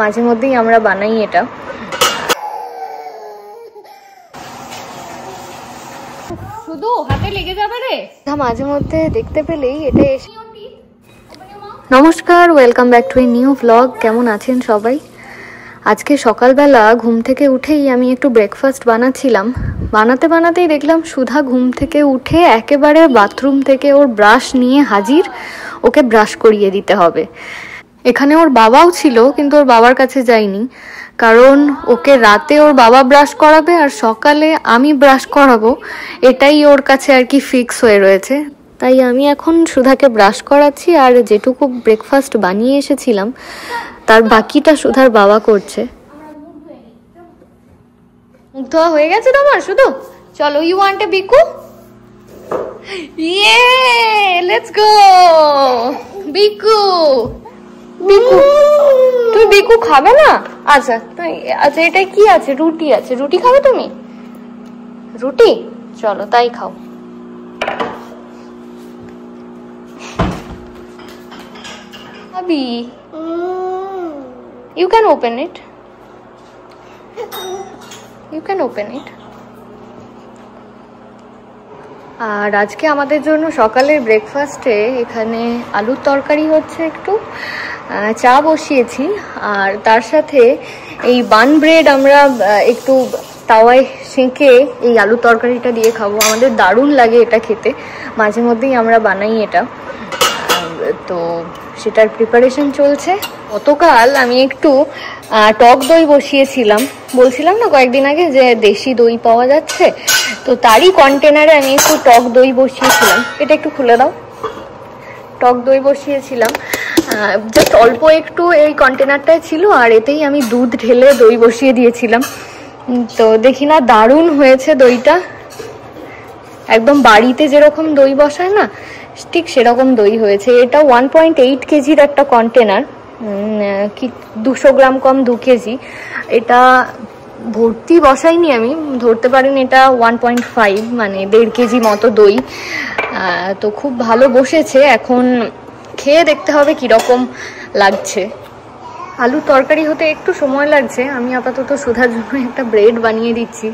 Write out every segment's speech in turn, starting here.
মাঝে মধ্যেই আমরা বানাই এটা। শুধু হাতে লেগে যাবে রে, মাঝে মধ্যে দেখতে পেলেই এটা এসে। নমস্কার, welcome back to a new vlog. কেমন আছেন সবাই? আজকে সকালবেলা ঘুম থেকে উঠেই আমি একটু ব্রেকফাস্ট বানাচ্ছিলাম। বানাতে বানাতেই দেখলাম সুধা ঘুম থেকে উঠে একেবারে বাথরুম থেকে ওর ব্রাশ নিয়ে হাজির, ওকে ব্রাশ করিয়ে দিতে হবে। এখানে ওর বাবাও ছিল, কিন্তু ওর বাবার কাছে যাইনি, কারণ ওকে রাতে ওর বাবা ব্রাশ করাবে আর সকালে আমি ব্রাশ করাবো, এটাই ওর কাছে আর কি ফিক্স হয়ে রয়েছে। তাই আমি এখন সুধাকে ব্রাশ করাচ্ছি, আর যেটুকু ব্রেকফাস্ট বানিয়ে এসেছিলাম তার বাকিটা সুধার বাবা করছে। মুখ ধোয়া হয়ে গেছে তোমার? শুধু চলো, ইউ ওয়ান্ট এ বিকু? ইয়ে, লেটস গো বিকু। বিকু, তুমি বিকু খাবে না? আচ্ছা আচ্ছা, এটা কি আছে? রুটি আছে, রুটি খাবে তুমি? রুটি, চলো তাই খাও। আবি, you can open it. You can open it. আর আজকে আমাদের জন্য সকালের ব্রেকফাস্টে এখানে আলুর তরকারি হচ্ছে, একটু চা বসিয়েছি, আর তার সাথে এই বান ব্রেড আমরা একটু তাওয়ায় সেঁকে এই আলুর তরকারিটা দিয়ে খাবো। আমাদের দারুণ লাগে এটা খেতে, মাঝে মধ্যেই আমরা বানাই এটা। তো সেটার প্রিপারেশন চলছে। গতকাল আমি একটু টক দই বসিয়েছিলাম, বলছিলাম না কয়েকদিন আগে যে দেশি দই পাওয়া যাচ্ছে, তো তারই কন্টেনারে আমি একটু টক দই বসিয়েছিলাম। এটা একটু খুলে দাও। টক দই বসিয়েছিলাম, জাস্ট অল্প একটু এই কন্টেনারটায় ছিল, আর এতেই আমি দুধ ঢেলে দই বসিয়ে দিয়েছিলাম। তো দেখি না, দারুণ হয়েছে দইটা, একদম বাড়িতে যেরকম দই বসায় না, ঠিক সেরকম দই হয়েছে। এটা 1.8 কেজির একটা কন্টেনার, কি 200 গ্রাম কম 2 কেজি। এটা ভর্তি বসাইনি আমি, ধরতে পারেন এটা 1.5 মানে 1.5 কেজি মতো দই। তো খুব ভালো বসেছে, এখন খেয়ে দেখতে হবে কিরকম লাগছে। আলুর তরকারি হতে একটু সময় লাগছে। আমি আপাতত সুধার জন্য একটা ব্রেড বানিয়ে দিচ্ছি।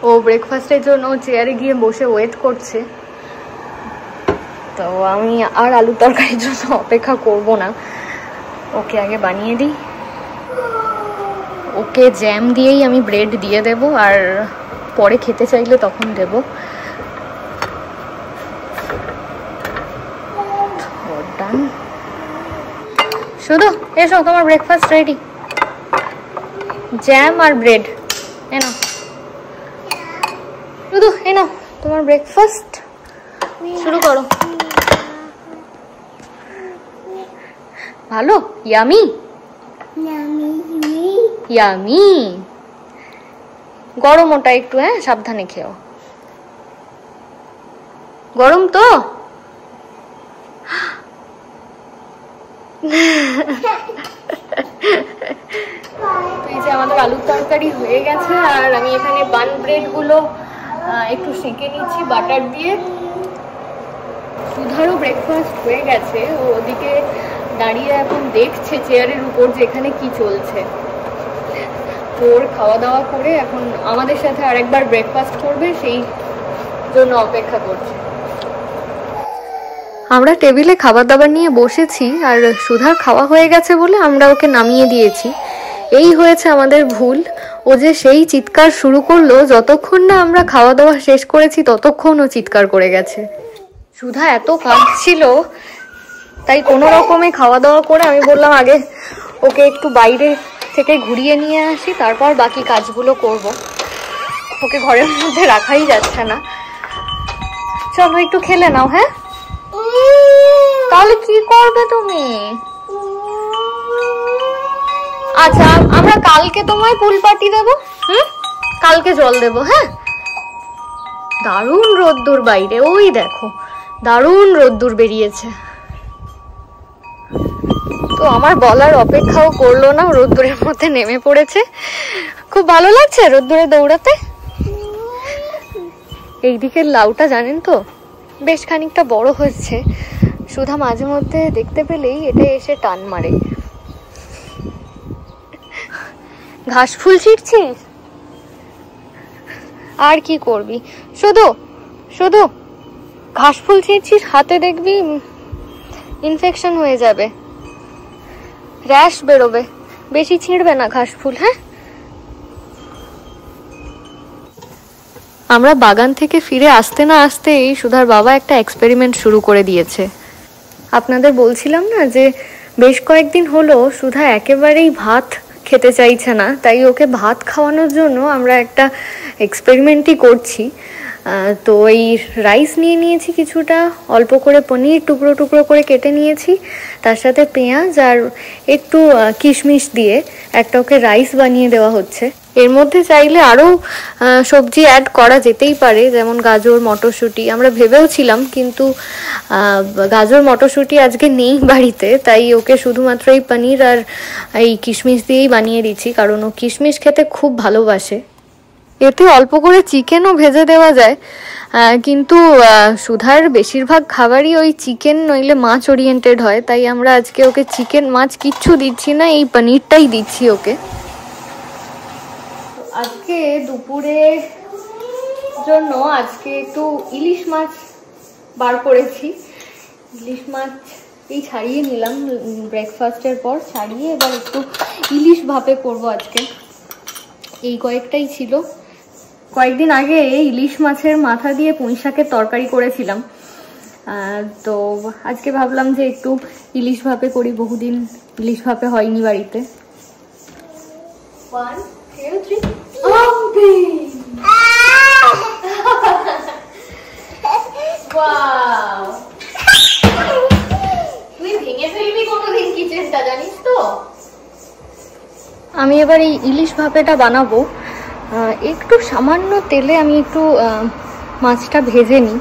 ও ব্রেকফাস্টের জন্য চেয়ারে গিয়ে বসে ওয়েট করছে, তো আমি আর আলুর তরকারির জন্য অপেক্ষা করব না, ওকে আগে বানিয়ে দিই। ওকে জ্যাম দিয়েই আমি ব্রেড দিয়ে দেব, আর পরে খেতে চাইলে তখন দেব। ডান। শুধু এসো, তোমার ব্রেকফাস্ট রেডি। জ্যাম আর ব্রেড এনো, শুধু এনো তোমার ব্রেকফাস্ট, শুরু করো। ভালো, ইয়ামি ইয়ামি। গরম ওটা একটু, হ্যাঁ সাবধানে খেও, গরম তো। এই যে আমাদের আলুর তরকারি হয়ে গেছে, আর আমি এখানে বান ব্রেড গুলো একটু সেঁকে নিচ্ছি বাটার দিয়ে। সুধারও ব্রেকফাস্ট হয়ে গেছে, ও ওদিকে দাঁড়িয়ে এখন দেখছে চেয়ারের উপর যে এখানে কি চলছে। ওর খাওয়া দাওয়া করে এখন আমাদের সাথে আরেকবার ব্রেকফাস্ট করবে, সেই জন্য অপেক্ষা করছে। আমরা টেবিলে খাবার দাবার নিয়ে বসেছি, আর সুধার খাওয়া হয়ে গেছে বলে আমরা ওকে নামিয়ে দিয়েছি। এই হয়েছে আমাদের ভুল। ও যে সেই চিৎকার শুরু করলো, যতক্ষণ না আমরা খাওয়া দাওয়া শেষ করেছি ততক্ষণ ও চিৎকার করে গেছে। সুধা এত কাঁদছিল, তাই কোনো রকমে খাওয়া দাওয়া করে আমি বললাম আগে ওকে একটু বাইরে থেকে ঘুরিয়ে নিয়ে আসি, তারপর বাকি কাজগুলো করব। ওকে ঘরের মধ্যে রাখাই যাচ্ছে না। চলো একটু খেলে নাও। হ্যাঁ, তাহলে কি করবে তুমি? আচ্ছা, আমরা কালকে তোমায় পুল পার্টি দেবো। কালকে জল দেবো। হ্যাঁ, দারুণ রোদ্দুর বাইরে, ওই দেখো দারুণ রোদ্দুর বেরিয়েছে। তো আমার বলার অপেক্ষাও করলো না, রোদ্দুরের মধ্যে নেমে পড়েছে। খুব ভালো লাগছে রোদ্দুরে দৌড়াতে। এই দিকের লাউটা জানেন তো বেশ খানিকটা বড় হচ্ছে। সুধা মাঝে মধ্যে দেখতে পেলেই এটা এসে টান মারে। ঘাস ফুল ছিঁড়ছিস? আর কি করবি, শুধু শুধু ঘাস ফুল ছিঁড়ছিস, হাতে দেখবি ইনফেকশন হয়ে যাবে, র্যাশ বেরোবে। বেশি ছিঁড়বে না ঘাস ফুল। হ্যাঁ, আমরা বাগান থেকে ফিরে আসতে না আসতেই সুধার বাবা একটা এক্সপেরিমেন্ট শুরু করে দিয়েছে। আপনাদের বলছিলাম না যে বেশ কয়েকদিন হলো সুধা একেবারেই ভাত খেতে চাইছে না, তাই ওকে ভাত খাওয়ানোর জন্য আমরা একটা এক্সপেরিমেন্টই করছি। তো এই রাইস নিয়ে নিয়েছি কিছুটা, অল্প করে পনির টুকরো টুকরো করে কেটে নিয়েছি, তার সাথে পেঁয়াজ আর একটু কিশমিশ দিয়ে একটা ওকে রাইস বানিয়ে দেওয়া হচ্ছে। এর মধ্যে চাইলে আরও সবজি অ্যাড করা যেতেই পারে, যেমন গাজর মটরশুঁটি। আমরা ভেবেওছিলাম, কিন্তু গাজর মটরশুঁটি আজকে নেই বাড়িতে, তাই ওকে শুধুমাত্র এই পনির আর এই কিশমিশ দিয়েই বানিয়ে দিচ্ছি, কারণ ও কিশমিশ খেতে খুব ভালোবাসে। এতে অল্প করে চিকেনও ভেজে দেওয়া যায়, কিন্তু সুধার বেশিরভাগ খাবারই ওই চিকেন নইলে মাছ ওরিয়েন্টেড হয়, তাই আমরা আজকে ওকে চিকেন মাছ কিচ্ছু দিচ্ছি না, এই পনিরটাই দিচ্ছি ওকে। আজকে দুপুরের জন্য আজকে একটু ইলিশ মাছ বার করেছি। ইলিশ মাছ এই ছাড়িয়ে নিলাম ব্রেকফাস্টের পর, ছাড়িয়ে এবার একটু ইলিশ ভাপে করব আজকে। এই কয়েকটাই ছিল। কয়েকদিন আগে ইলিশ মাছের মাথা দিয়ে পুঁই শাকের তরকারি করেছিলাম, তো আজকে ভাবলাম যে একটু ইলিশ ভাপে করি, বহুদিন ইলিশ ভাপে হয়নি বাড়িতে। 1 2 3 তুই ভেঙে ফেলবি কোনোদিন কিচেনটা, জানিস তো। আমি এবার এই ইলিশ ভাপেটা বানাবো। একটু সামান্য তেলে আমি একটু মাছটা ভেজে নিই।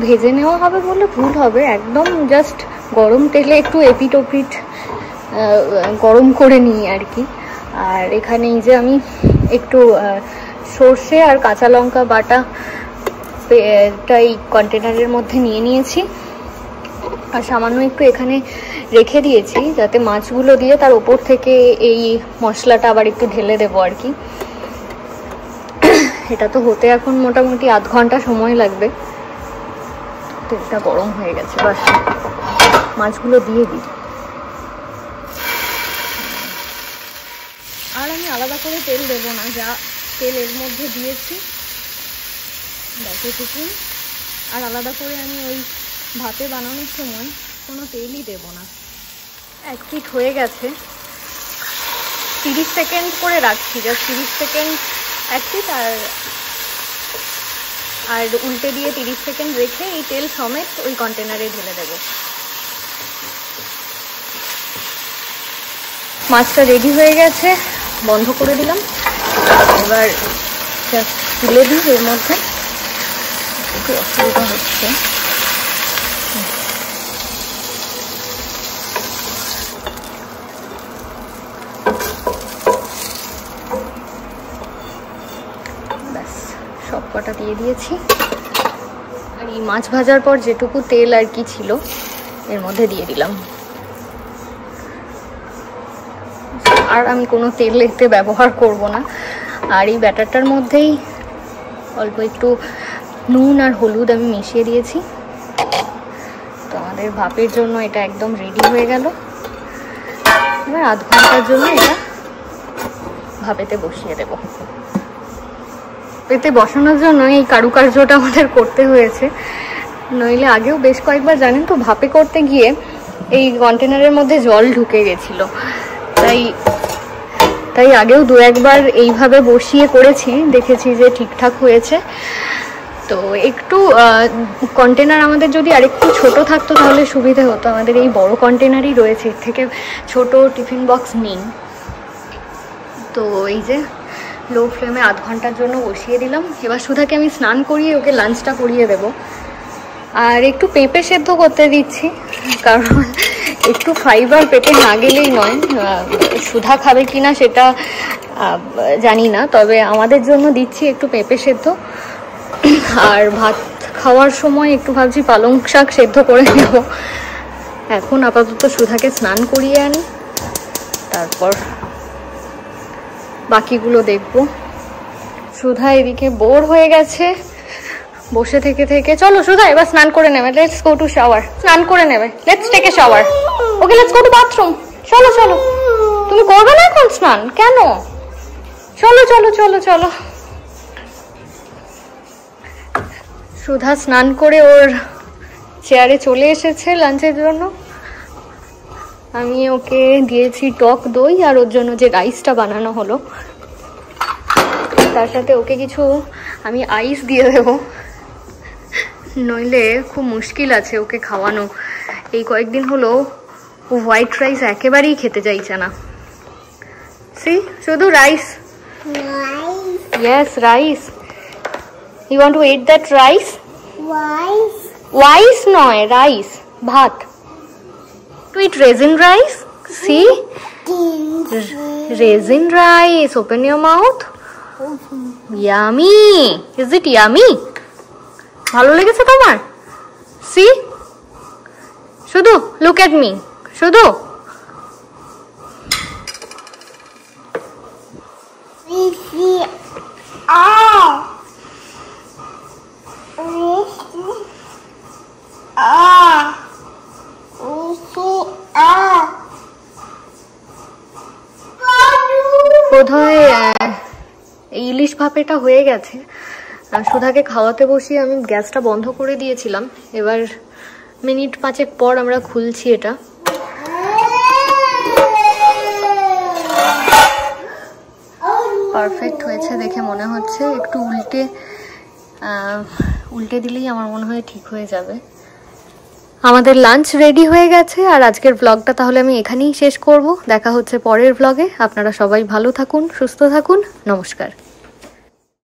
ভেজে নেওয়া হবে বলে ভুল হবে, একদম জাস্ট গরম তেলে একটু এপিট ওপিট গরম করে নিই আর কি। আর এখানে এই যে আমি একটু সর্ষে আর কাঁচা লঙ্কা বাটা এই কন্টেনারের মধ্যে নিয়ে নিয়েছি, আর সামান্য একটু এখানে রেখে দিয়েছি যাতে মাছগুলো দিয়ে তার ওপর থেকে এই মশলাটা আবার একটু ঢেলে দেবো আর কি। এটা তো হতে এখন মোটামুটি আধ ঘন্টা সময় লাগবে। তেলটা গরম হয়ে গেছে, বাস মাছগুলো দিয়ে দিই। আর আমি আলাদা করে তেল দেবো না, যা তেল এর মধ্যে দিয়েছি দেখেছি। আর আলাদা করে আমি ওই ভাতে বানানোর সময় কোনো তেলই দেবো না। 1 পিঠ হয়ে গেছে, 30 সেকেন্ড করে রাখছি, জাস্ট 30 সেকেন্ড 1 পিঠ, আর উল্টে দিয়ে 30 সেকেন্ড রেখে এই তেল সমেত ওই কন্টেনারে ঢেলে দেবো। মাছটা রেডি হয়ে গেছে, বন্ধ করে দিলাম। এবার তুলে দিই, এর মধ্যে একটু অসুবিধা হচ্ছে। ব্যাস সব কটা দিয়ে দিয়েছি। আর এই মাছ ভাজার পর যেটুকু তেল আর কি ছিল এর মধ্যে দিয়ে দিলাম। আর আমি কোনো তেল এতে ব্যবহার করব না। আর এই ব্যাটারটার মধ্যেই অল্প একটু নুন আর হলুদ আমি মিশিয়ে দিয়েছি। তো আমাদের ভাপের জন্য এটা একদম রেডি হয়ে গেল। এবার আধ ঘন্টার জন্য এটা ভাপেতে বসিয়ে দেব। ভাপেতে বসানোর জন্য এই কারুকার্যটা আমাদের করতে হয়েছে, নইলে আগেও বেশ কয়েকবার জানেন তো ভাপে করতে গিয়ে এই কন্টেনারের মধ্যে জল ঢুকে গেছিলো, তাই আগেও 2-1 বার এইভাবে বসিয়ে করেছি, দেখেছি যে ঠিকঠাক হয়েছে। তো একটু কন্টেনার আমাদের যদি আরেকটু ছোট থাকতো তাহলে সুবিধে হতো। আমাদের এই বড় কন্টেনারই রয়েছে, এর থেকে ছোট টিফিন বক্স নেই। তো এই যে লো ফ্লেমে আধ ঘন্টার জন্য বসিয়ে দিলাম। এবার সুধাকে আমি স্নান করিয়ে ওকে লাঞ্চটা করিয়ে দেব। আর একটু পেঁপে সেদ্ধ করতে দিচ্ছি, কারণ একটু ফাইবার পেটে না গেলেই নয়। সুধা খাবে কিনা সেটা জানি না, তবে আমাদের জন্য দিচ্ছি একটু পেঁপে সেদ্ধ। আর ভাত খাওয়ার সময় একটু ভাবছি পালং শাক সেদ্ধ করে নেব। এখন আপাতত সুধাকে স্নান করিয়ে আনি, তারপর বাকিগুলো দেখব। সুধা এদিকে বোর হয়ে গেছে বসে থেকে থেকে। চলো সুধা এবার স্নান করে নেবে, লেটস গো টু শাওয়ার। স্নান করে নেবে, let's take a shower. Okay let's go to bathroom. চলো চলো, তুমি করবে না এখন স্নান? কেন? চলো চলো চলো চলো। সুধা স্নান করে ওর চেয়ারে চলে এসেছে লাঞ্চের জন্য। আমি ওকে দিয়েছি টক দই আর ওর জন্য যে রাইসটা বানানো হলো তার সাথে ওকে কিছু আমি আইস দিয়ে দেবো, নইলে খুব মুশকিল আছে ওকে খাওয়ানো। এই কয়েকদিন হলো ও হোয়াইট রাইস একেবারেই খেতে চাইছে না। সি শুধু rice. Yes rice. You want to eat that rice? ওয়াইস নয়, রাইস, ভাত। To eat raisin rice. See raisin rice. Open your mouth. Yummy. Is it yummy? ভালো লেগেছে তোমার? সি শুধু লুক এট মি, শুধু বোধহয় এই ইলিশ ভাপেটা হয়ে গেছে। সুধাকে খাওয়াতে বসিয়ে আমি গ্যাসটা বন্ধ করে দিয়েছিলাম। এবার মিনিট 5 পর আমরা খুলছি এটা। পারফেক্ট হয়েছে দেখে মনে হচ্ছে। একটু উল্টে দিলেই আমার মনে হয় ঠিক হয়ে যাবে। আমাদের লাঞ্চ রেডি হয়ে গেছে আর আজকের ব্লগটা তাহলে আমি এখানেই শেষ করব। দেখা হচ্ছে পরের ব্লগে। আপনারা সবাই ভালো থাকুন, সুস্থ থাকুন। নমস্কার।